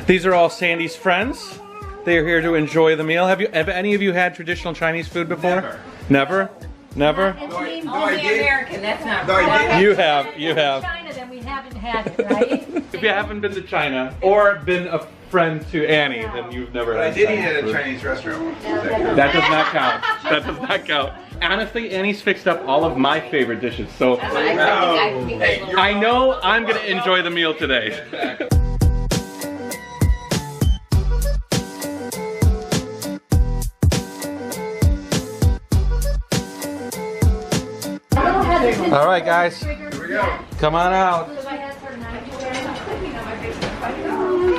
These are all Sandy's friends. They are here to enjoy the meal. Have any of you had traditional Chinese food before? Never? Never? Only American, that's not right. You have. China, then we haven't had it, right? If you haven't been to China or been a friend to Annie, then you've never had I did eat Chinese at a food. Chinese restaurant. That does not count. That does not count. Honestly, Annie's fixed up all of my favorite dishes, so I know I'm going to enjoy the meal today. All right, guys, Here we go. come on out.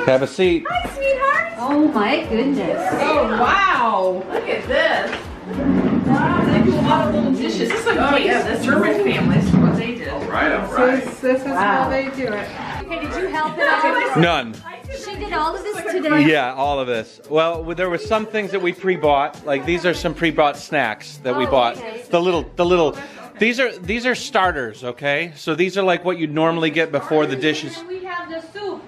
Have a seat. Hi, sweetheart. Oh my goodness. Oh, wow. Look at this. They do a lot of little dishes. This is like the German family. This is what they did. All right. This is how they do it. Okay, did you help it? None. She did all of this today? Yeah, all of this. Well, there were some things that we pre-bought. Like these are some pre-bought snacks that we bought. Okay. The little. These are starters, okay? So these are like what you'd normally get before the dishes. We have the soup.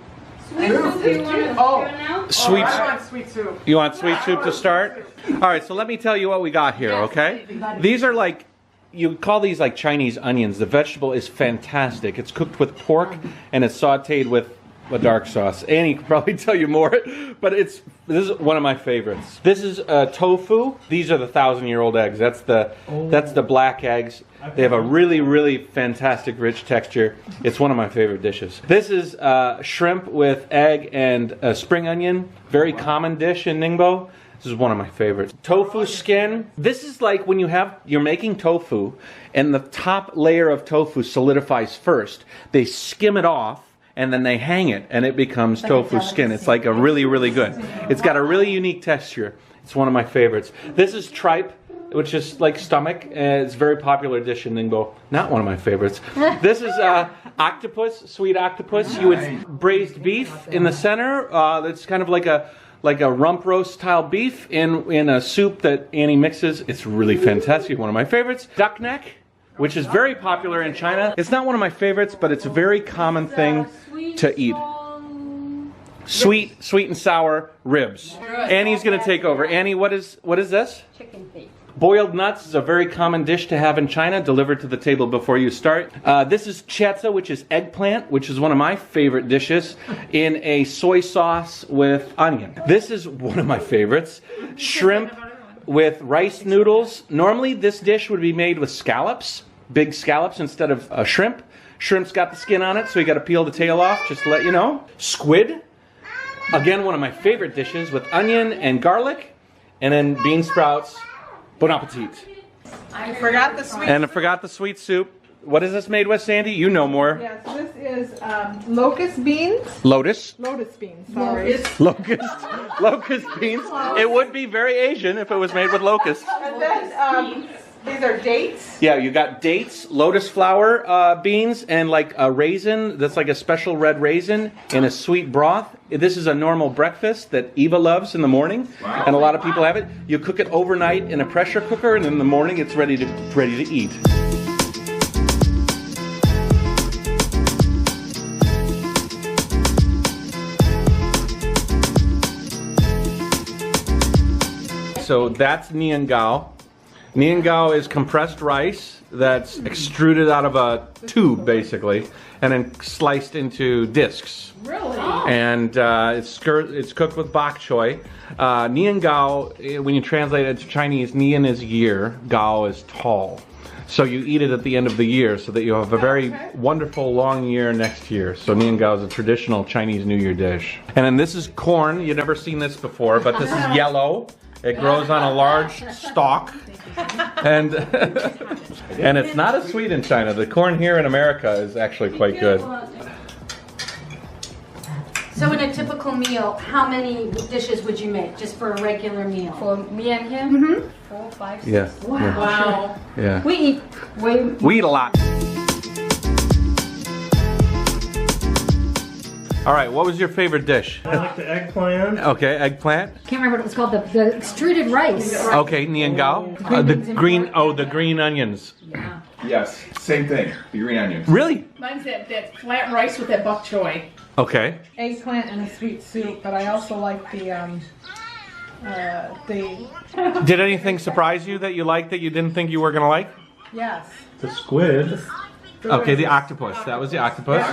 Sweet soup. You want to hear now? Sweet. I want sweet soup. You want sweet soup to start? All right, so let me tell you what we got here, okay? These are like, you call these like Chinese onions. The vegetable is fantastic. It's cooked with pork and it's sauteed with a dark sauce. Annie could probably tell you more, but this is one of my favorites. This is tofu. These are the 1,000-year-old eggs. That's the black eggs. They have a really fantastic rich texture. It's one of my favorite dishes. This is shrimp with egg and spring onion. Very common dish in Ningbo. This is one of my favorites. Tofu skin. This is like when you're making tofu and the top layer of tofu solidifies first. They skim it off and then they hang it and it becomes tofu skin. It's like a really good. It's got a really unique texture. It's one of my favorites. This is tripe, which is like stomach. It's a very popular dish in Ningbo. Not one of my favorites. This is octopus, sweet octopus. You would braised beef in the center. It's kind of like a rump roast style beef in a soup that Annie mixes. It's really fantastic. One of my favorites. Duck neck, which is very popular in China. It's not one of my favorites, but it's a very common thing to eat. Sweet and sour ribs. Annie's gonna take over. Annie, what is this? Chicken feet. Boiled nuts is a very common dish to have in China, delivered to the table before you start. This is chetza, which is eggplant, which is one of my favorite dishes, in a soy sauce with onion. This is one of my favorites. Shrimp with rice noodles. Normally this dish would be made with scallops, big scallops instead of shrimp. Shrimp's got the skin on it, so you gotta peel the tail off, just to let you know. Squid, again one of my favorite dishes, with onion and garlic, and then bean sprouts. Bon appetit. I forgot the sweet. And I forgot the sweet soup. What is this made with, Sandy? You know more. Yes, this is locust beans. Lotus Beans, sorry. Locust beans. It would be very Asian if it was made with locusts. And then these are dates. Yeah, you got dates, lotus flower beans, and like a raisin that's like a special red raisin in a sweet broth. This is a normal breakfast that Eva loves in the morning, and a lot of people have it. You cook it overnight in a pressure cooker, and in the morning it's ready to eat. So that's Nian Gao. Nian Gao is compressed rice that's extruded out of a tube, basically, and then sliced into discs. Really? And it's cooked with bok choy. Nian Gao, when you translate it to Chinese, Nian is year, Gao is tall. So you eat it at the end of the year so that you have a very wonderful long year next year. So Nian Gao is a traditional Chinese New Year dish. And then this is corn. You've never seen this before, but this is yellow. It grows on a large stalk. And and it's not as sweet in China. The corn here in America is actually quite good. So in a typical meal, how many dishes would you make just for a regular meal? For me and him? 4, 5, 6. Yeah. Wow. Yeah. We eat way. We eat a lot. All right, what was your favorite dish? I like the eggplant. Okay, eggplant. Can't remember what it was called. The extruded rice. Okay, Nian Gao. The green onions. Yes, same thing. The green onions. Really? Mine's that flat rice with that bok choy. Okay. eggplant and a sweet soup, but I also like the Did anything surprise you that you liked that you didn't think you were gonna like? yes. The squid. Okay, the octopus. That was the octopus.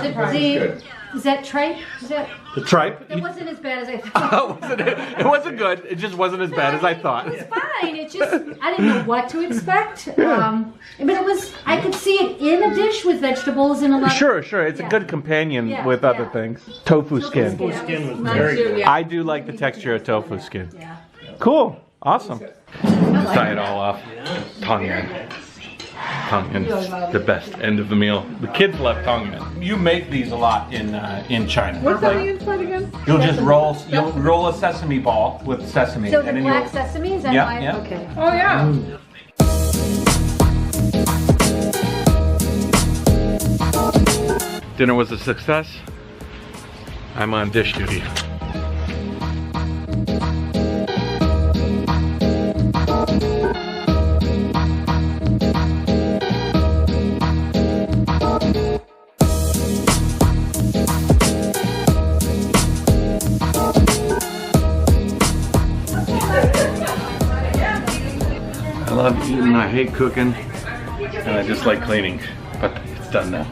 Is that tripe? Is that? The tripe. That wasn't as bad as I thought. It wasn't good. It just wasn't as bad as I thought. It's fine. It just, I didn't know what to expect. But it was, I could see it in a dish with vegetables and a lot. Sure. It's a Yeah. good companion Yeah, with other yeah. things. Tofu skin. Yeah, Skin was Mine very too, good. yeah. I do like the texture of tofu skin. Yeah. Cool. Awesome. Tie it all off. Tongyuan. Tongyuan's the best end of the meal. The kids love tongyuan. You make these a lot in China. What's on the inside again? You'll just roll a sesame ball with sesame. So the and then black you'll, sesame, is that Yeah, why? yeah. Okay. Oh yeah. Dinner was a success. I'm on dish duty. I love eating, I hate cooking, and I just like cleaning, but it's done now.